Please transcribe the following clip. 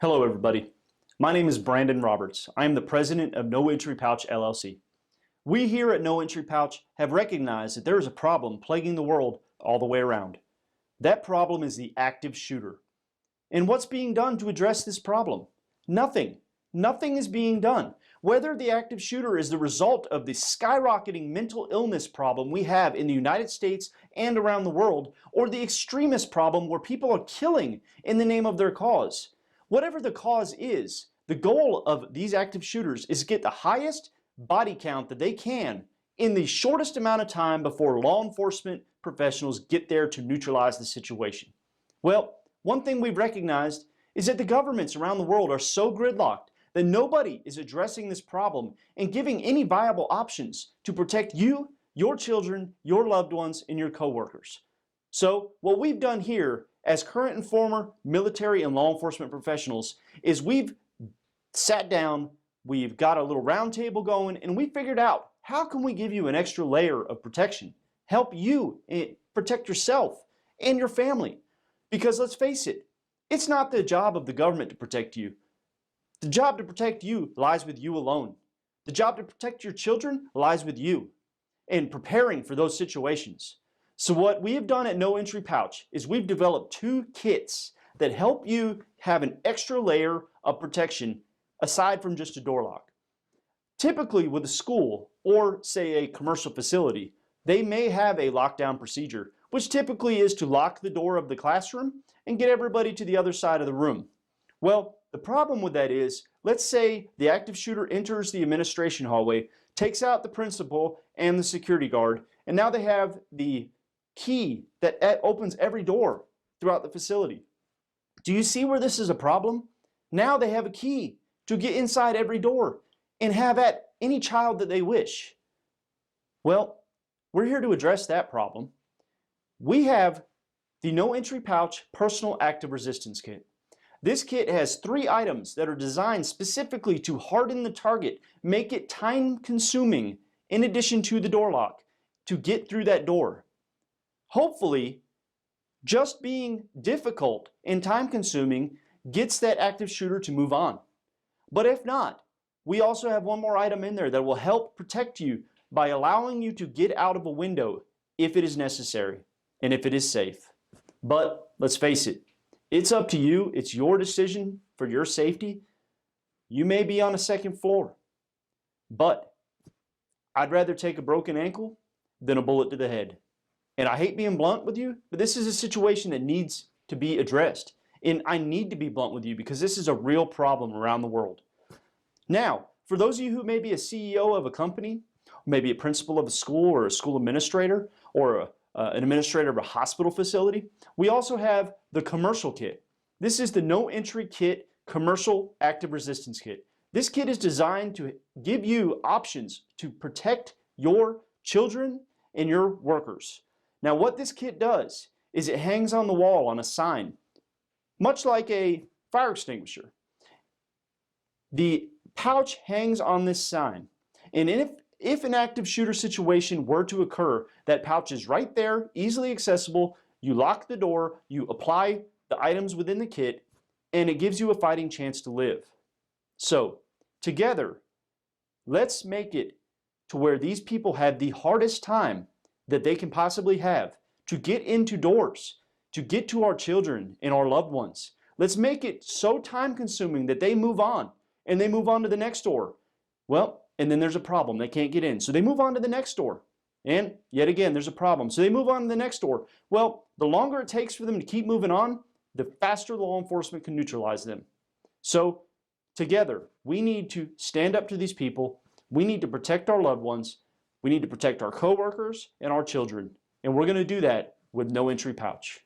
Hello everybody. My name is Brandon Roberts. I am the president of No Entry Pouch LLC. We here at No Entry Pouch have recognized that there is a problem plaguing the world all the way around. That problem is the active shooter. And what's being done to address this problem? Nothing. Nothing is being done. Whether the active shooter is the result of the skyrocketing mental illness problem we have in the United States and around the world, or the extremist problem where people are killing in the name of their cause. Whatever the cause is, the goal of these active shooters is to get the highest body count that they can in the shortest amount of time before law enforcement professionals get there to neutralize the situation. Well, one thing we've recognized is that the governments around the world are so gridlocked that nobody is addressing this problem and giving any viable options to protect you, your children, your loved ones, and your coworkers. So what we've done here as current and former military and law enforcement professionals is we've sat down, we've got a little round table going, and we figured out how can we give you an extra layer of protection, help you protect yourself and your family. Because let's face it, it's not the job of the government to protect you. The job to protect you lies with you alone. The job to protect your children lies with you and preparing for those situations. So what we have done at No Entry Pouch is we've developed 2 kits that help you have an extra layer of protection aside from just a door lock. Typically with a school or say a commercial facility, they may have a lockdown procedure, which typically is to lock the door of the classroom and get everybody to the other side of the room. Well, the problem with that is, let's say the active shooter enters the administration hallway, takes out the principal and the security guard, and now they have the key that opens every door throughout the facility. Do you see where this is a problem? Now they have a key to get inside every door and have at any child that they wish. Well, we're here to address that problem. We have the No Entry Pouch Personal Active Resistance Kit. This kit has 3 items that are designed specifically to harden the target, make it time-consuming in addition to the door lock to get through that door. Hopefully, just being difficult and time-consuming gets that active shooter to move on. But if not, we also have one more item in there that will help protect you by allowing you to get out of a window if it is necessary and if it is safe. But let's face it, it's up to you. It's your decision for your safety. You may be on a 2nd floor, but I'd rather take a broken ankle than a bullet to the head. And I hate being blunt with you, but this is a situation that needs to be addressed. And I need to be blunt with you because this is a real problem around the world. Now, for those of you who may be a CEO of a company, maybe a principal of a school or a school administrator or an administrator of a hospital facility, we also have the commercial kit. This is the No Entry Kit Commercial Active Resistance Kit. This kit is designed to give you options to protect your children and your workers. Now what this kit does is it hangs on the wall on a sign, much like a fire extinguisher. The pouch hangs on this sign, and if an active shooter situation were to occur, that pouch is right there, easily accessible. You lock the door, you apply the items within the kit, and it gives you a fighting chance to live. So, together, let's make it to where these people have the hardest time that they can possibly have to get into doors, to get to our children and our loved ones. Let's make it so time-consuming that they move on, and they move on to the next door. Well, and then there's a problem. They can't get in. So they move on to the next door. And yet again, there's a problem. So they move on to the next door. Well, the longer it takes for them to keep moving on, the faster law enforcement can neutralize them. So together, we need to stand up to these people. We need to protect our loved ones. We need to protect our coworkers and our children. And we're going to do that with No Entry Pouch.